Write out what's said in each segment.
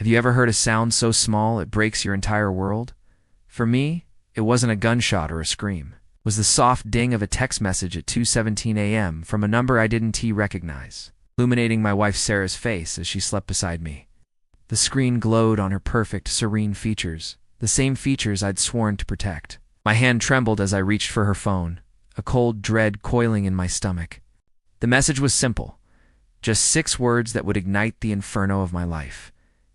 Have you ever heard a sound so small it breaks your entire world? For me, it wasn't a gunshot or a scream. It was the soft ding of a text message at 2:17 a.m. from a number I didn't recognize, illuminating my wife Sarah's face as she slept beside me. The screen glowed on her perfect, serene features, the same features I'd sworn to protect. My hand trembled as I reached for her phone, a cold dread coiling in my stomach. The message was simple, just 6 words that would ignite the inferno of my life.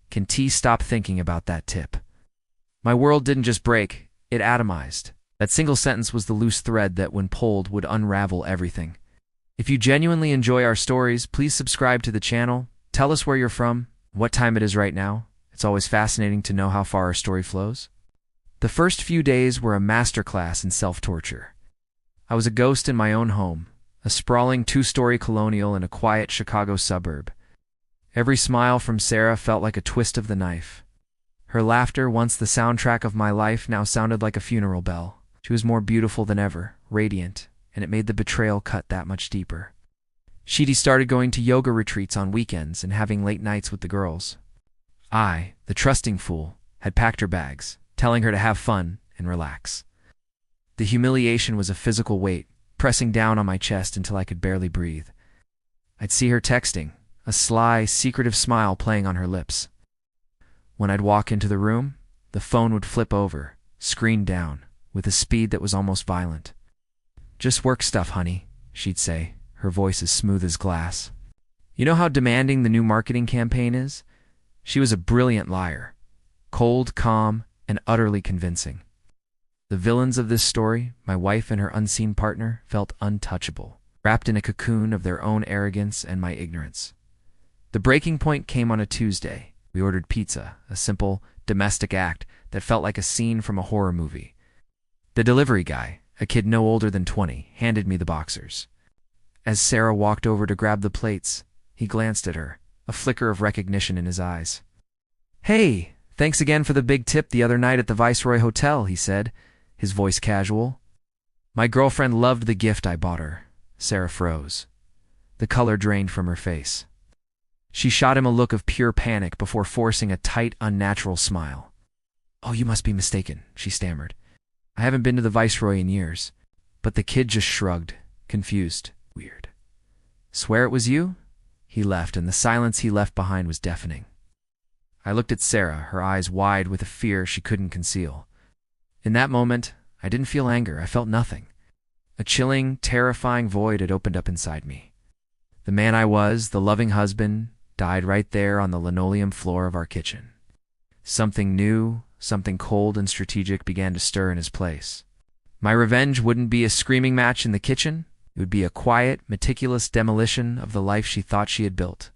Can T stop thinking about that tip? My world didn't just break, it atomized. That single sentence was the loose thread that, when pulled, would unravel everything. If you genuinely enjoy our stories, please subscribe to the channel. Tell us where you're from, what time it is right now. It's always fascinating to know how far our story flows. The first few days were a masterclass in self-torture. I was a ghost in my own home, a sprawling 2-story colonial in a quiet Chicago suburb. Every smile from Sarah felt like a twist of the knife. Her laughter, once the soundtrack of my life, now sounded like a funeral bell. She was more beautiful than ever, radiant, and it made the betrayal cut that much deeper. She'd started going to yoga retreats on weekends and having late nights with the girls. I, the trusting fool, had packed her bags, telling her to have fun and relax. The humiliation was a physical weight, pressing down on my chest until I could barely breathe. I'd see her texting, a sly, secretive smile playing on her lips. When I'd walk into the room, the phone would flip over, screen down, with a speed that was almost violent. "Just work stuff, honey," she'd say, her voice as smooth as glass. You know how demanding the new marketing campaign is? She was a brilliant liar, cold, calm, and utterly convincing. The villains of this story, my wife and her unseen partner, felt untouchable, wrapped in a cocoon of their own arrogance and my ignorance. The breaking point came on a Tuesday. We ordered pizza, a simple, domestic act that felt like a scene from a horror movie. The delivery guy, a kid no older than 20, handed me the boxers. As Sarah walked over to grab the plates, he glanced at her, a flicker of recognition in his eyes. "Hey, thanks again for the big tip the other night at the Viceroy Hotel," he said, his voice casual. "My girlfriend loved the gift I bought her." Sarah froze. The color drained from her face. She shot him a look of pure panic before forcing a tight, unnatural smile. "Oh, you must be mistaken," she stammered. "I haven't been to the Viceroy in years." But the kid just shrugged, confused. "Weird." "Swear it was you?" He left, and the silence he left behind was deafening. I looked at Sarah, her eyes wide with a fear she couldn't conceal. In that moment, I didn't feel anger. I felt nothing. A chilling, terrifying void had opened up inside me. The man I was, the loving husband, died right there on the linoleum floor of our kitchen. Something new, something cold and strategic began to stir in his place. My revenge wouldn't be a screaming match in the kitchen. It would be a quiet, meticulous demolition of the life she thought she had built.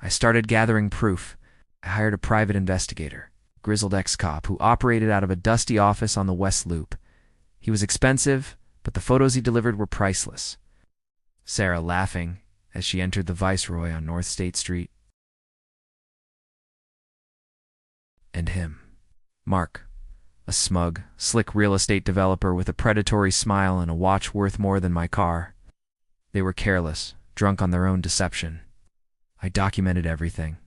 I started gathering proof. I hired a private investigator, a grizzled ex-cop who operated out of a dusty office on the West Loop. He was expensive, but the photos he delivered were priceless. Sarah laughing as she entered the Viceroy on North State Street. And him. Mark, a smug, slick real estate developer with a predatory smile and a watch worth more than my car. They were careless, drunk on their own deception. I documented everything.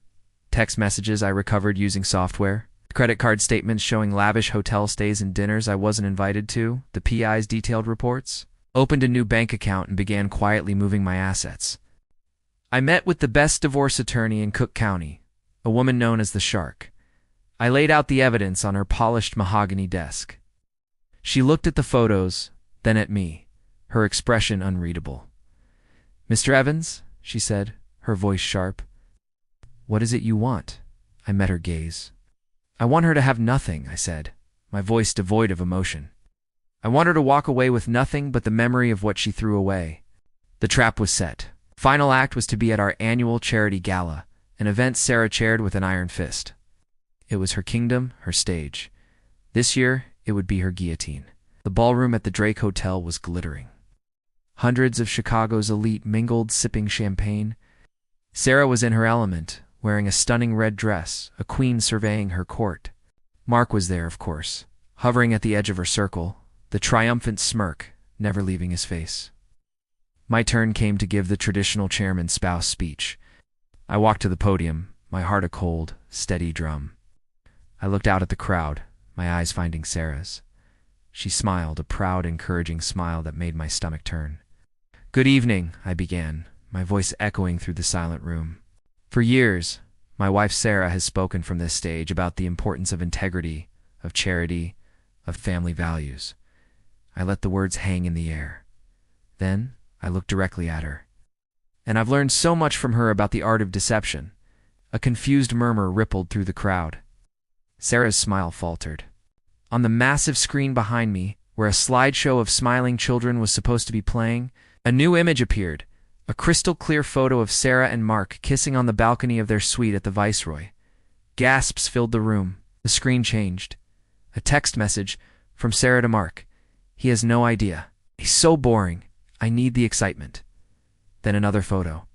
Text messages I recovered using software, credit card statements showing lavish hotel stays and dinners I wasn't invited to, the PI's detailed reports. Opened a new bank account and began quietly moving my assets. I met with the best divorce attorney in Cook County, a woman known as the Shark. I laid out the evidence on her polished mahogany desk. She looked at the photos, then at me, her expression unreadable. "Mr. Evans," she said, her voice sharp. "What is it you want?" I met her gaze. "I want her to have nothing," I said, my voice devoid of emotion. "I want her to walk away with nothing but the memory of what she threw away." The trap was set. Final act was to be at our annual charity gala, an event Sarah chaired with an iron fist. It was her kingdom, her stage. This year, it would be her guillotine. The ballroom at the Drake Hotel was glittering. Hundreds of Chicago's elite mingled, sipping champagne. Sarah was in her element, wearing a stunning red dress, a queen surveying her court. Mark was there, of course, hovering at the edge of her circle, the triumphant smirk never leaving his face. My turn came to give the traditional chairman's spouse speech. I walked to the podium, my heart a cold, steady drum. I looked out at the crowd, my eyes finding Sarah's. She smiled, a proud, encouraging smile that made my stomach turn. "Good evening," I began, my voice echoing through the silent room. For years, my wife Sarah has spoken from this stage about the importance of integrity, of charity, of family values. I let the words hang in the air. Then I looked directly at her. "And I've learned so much from her about the art of deception." A confused murmur rippled through the crowd. Sarah's smile faltered. On the massive screen behind me, where a slideshow of smiling children was supposed to be playing, a new image appeared, a crystal-clear photo of Sarah and Mark kissing on the balcony of their suite at the Viceroy. Gasps filled the room. The screen changed. A text message from Sarah to Mark. "He has no idea. He's so boring. I need the excitement." Then another photo.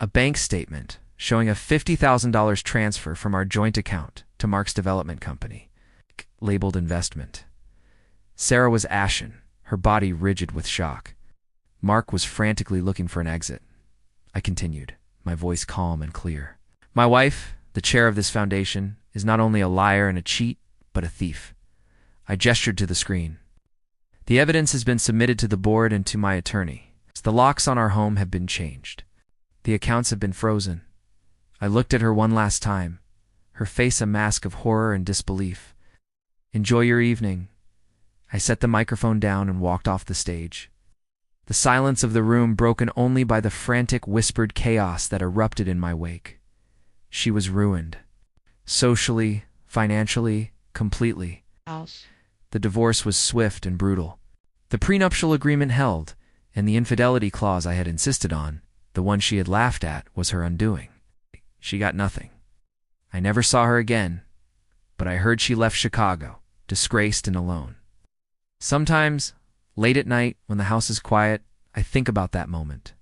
A bank statement showing a $50,000 transfer from our joint account to Mark's development company, labeled investment. Sarah was ashen, her body rigid with shock. Mark was frantically looking for an exit. I continued, my voice calm and clear. "My wife, the chair of this foundation, is not only a liar and a cheat, but a thief." I gestured to the screen. "The evidence has been submitted to the board and to my attorney. The locks on our home have been changed. The accounts have been frozen." I looked at her one last time, her face a mask of horror and disbelief. "Enjoy your evening." I set the microphone down and walked off the stage. The silence of the room broken only by the frantic whispered chaos that erupted in my wake. She was ruined. Socially, financially, completely. The divorce was swift and brutal. The prenuptial agreement held, and the infidelity clause I had insisted on, the one she had laughed at, was her undoing. She got nothing. I never saw her again, but I heard she left Chicago, disgraced and alone. Sometimes, late at night, when the house is quiet, I think about that moment.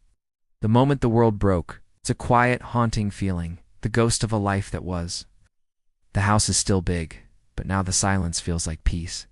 The moment the world broke. It's a quiet, haunting feeling, the ghost of a life that was. The house is still big, but now the silence feels like peace.